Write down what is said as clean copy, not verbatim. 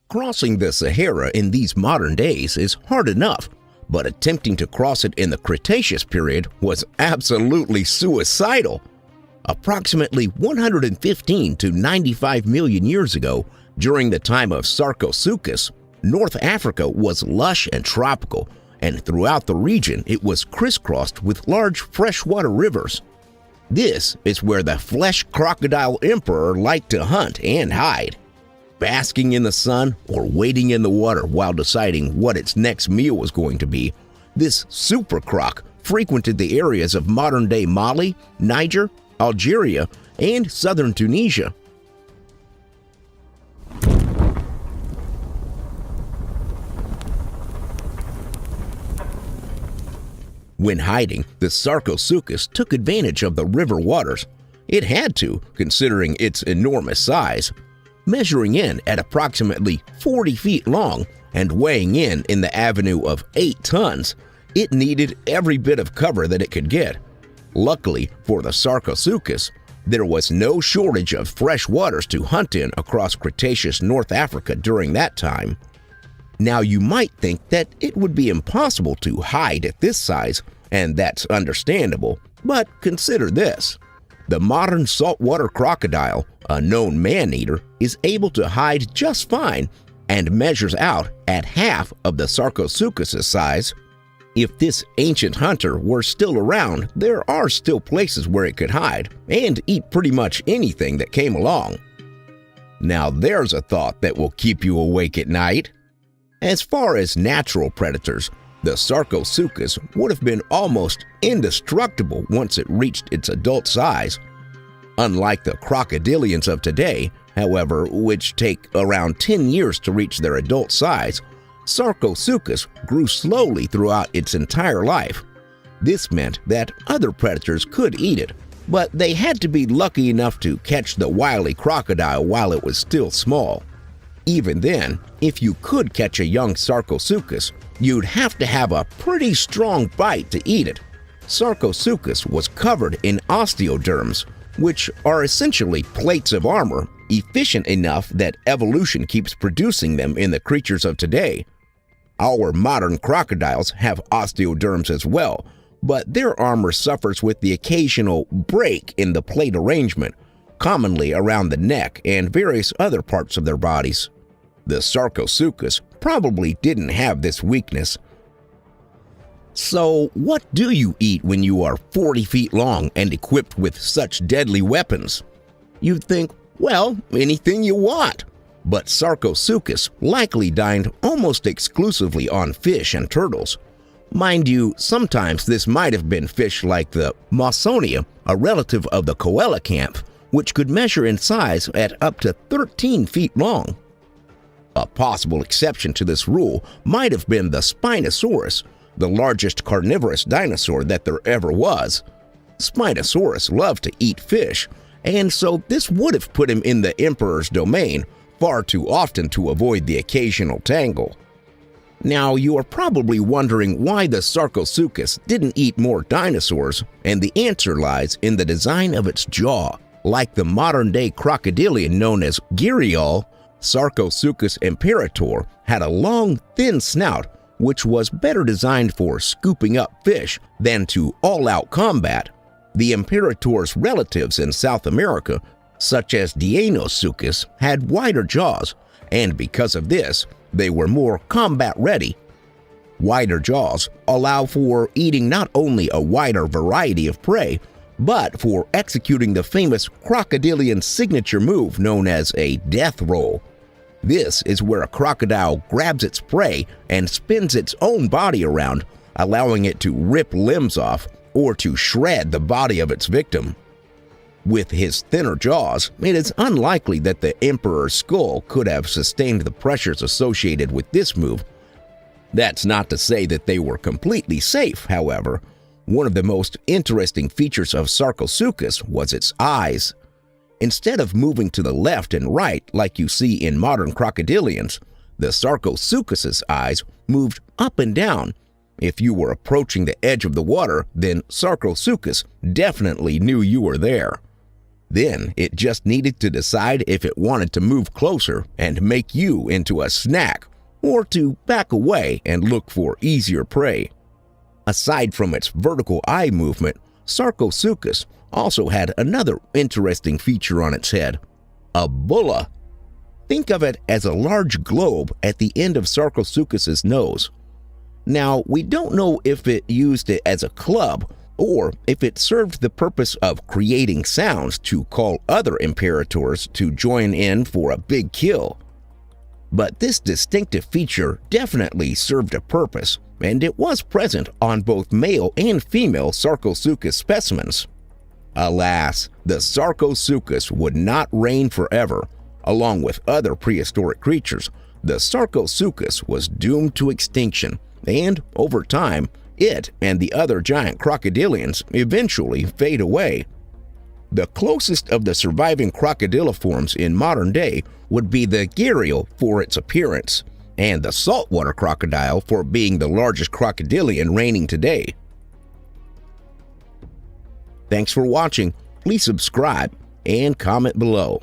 Crossing the Sahara in these modern days is hard enough, but attempting to cross it in the Cretaceous period was absolutely suicidal. Approximately 115 to 95 million years ago, during the time of Sarcosuchus, North Africa was lush and tropical, and throughout the region it was crisscrossed with large freshwater rivers. This is where the flesh crocodile emperor liked to hunt and hide. Basking in the sun or wading in the water while deciding what its next meal was going to be, this super croc frequented the areas of modern-day Mali, Niger, Algeria, and southern Tunisia. When hiding, the Sarcosuchus took advantage of the river waters. It had to, considering its enormous size. Measuring in at approximately 40 feet long and weighing in the avenue of 8 tons, it needed every bit of cover that it could get. Luckily for the Sarcosuchus, there was no shortage of fresh waters to hunt in across Cretaceous North Africa during that time. Now you might think that it would be impossible to hide at this size, and that's understandable, but consider this. The modern saltwater crocodile, a known man-eater, is able to hide just fine and measures out at half of the Sarcosuchus' size. If this ancient hunter were still around, there are still places where it could hide and eat pretty much anything that came along. Now there's a thought that will keep you awake at night. As far as natural predators, the Sarcosuchus would have been almost indestructible once it reached its adult size. Unlike the crocodilians of today, however, which take around 10 years to reach their adult size, Sarcosuchus grew slowly throughout its entire life. This meant that other predators could eat it, but they had to be lucky enough to catch the wily crocodile while it was still small. Even then, if you could catch a young Sarcosuchus, you'd have to have a pretty strong bite to eat it. Sarcosuchus was covered in osteoderms, which are essentially plates of armor, efficient enough that evolution keeps producing them in the creatures of today. Our modern crocodiles have osteoderms as well, but their armor suffers with the occasional break in the plate arrangement, commonly around the neck and various other parts of their bodies. The Sarcosuchus probably didn't have this weakness. So, what do you eat when you are 40 feet long and equipped with such deadly weapons? You'd think, well, anything you want. But Sarcosuchus likely dined almost exclusively on fish and turtles. Mind you, sometimes this might have been fish like the Mawsonia, a relative of the coelacanth, which could measure in size at up to 13 feet long. A possible exception to this rule might have been the Spinosaurus, the largest carnivorous dinosaur that there ever was. Spinosaurus loved to eat fish, and so this would have put him in the emperor's domain far too often to avoid the occasional tangle. Now, you are probably wondering why the Sarcosuchus didn't eat more dinosaurs, and the answer lies in the design of its jaw. Like the modern-day crocodilian known as Ghiriowl, Sarcosuchus imperator had a long, thin snout which was better designed for scooping up fish than to all-out combat. The imperator's relatives in South America, such as Deinosuchus, had wider jaws, and because of this, they were more combat-ready. Wider jaws allow for eating not only a wider variety of prey, but for executing the famous crocodilian signature move known as a death roll. This is where a crocodile grabs its prey and spins its own body around, allowing it to rip limbs off or to shred the body of its victim. With his thinner jaws, it is unlikely that the emperor's skull could have sustained the pressures associated with this move. That's not to say that they were completely safe, however. One of the most interesting features of Sarcosuchus was its eyes. Instead of moving to the left and right like you see in modern crocodilians, the Sarcosuchus's eyes moved up and down. If you were approaching the edge of the water, then Sarcosuchus definitely knew you were there. Then it just needed to decide if it wanted to move closer and make you into a snack, or to back away and look for easier prey. Aside from its vertical eye movement, Sarcosuchus also had another interesting feature on its head: a bulla. Think of it as a large globe at the end of Sarcosuchus's nose. Now, we don't know if it used it as a club or if it served the purpose of creating sounds to call other imperators to join in for a big kill. But this distinctive feature definitely served a purpose, and it was present on both male and female Sarcosuchus specimens. Alas, the Sarcosuchus would not reign forever. Along with other prehistoric creatures, the Sarcosuchus was doomed to extinction, and over time, it and the other giant crocodilians eventually fade away. The closest of the surviving crocodiliforms in modern day would be the gharial for its appearance, and the saltwater crocodile for being the largest crocodilian reigning today. Thanks for watching. Please subscribe and comment below.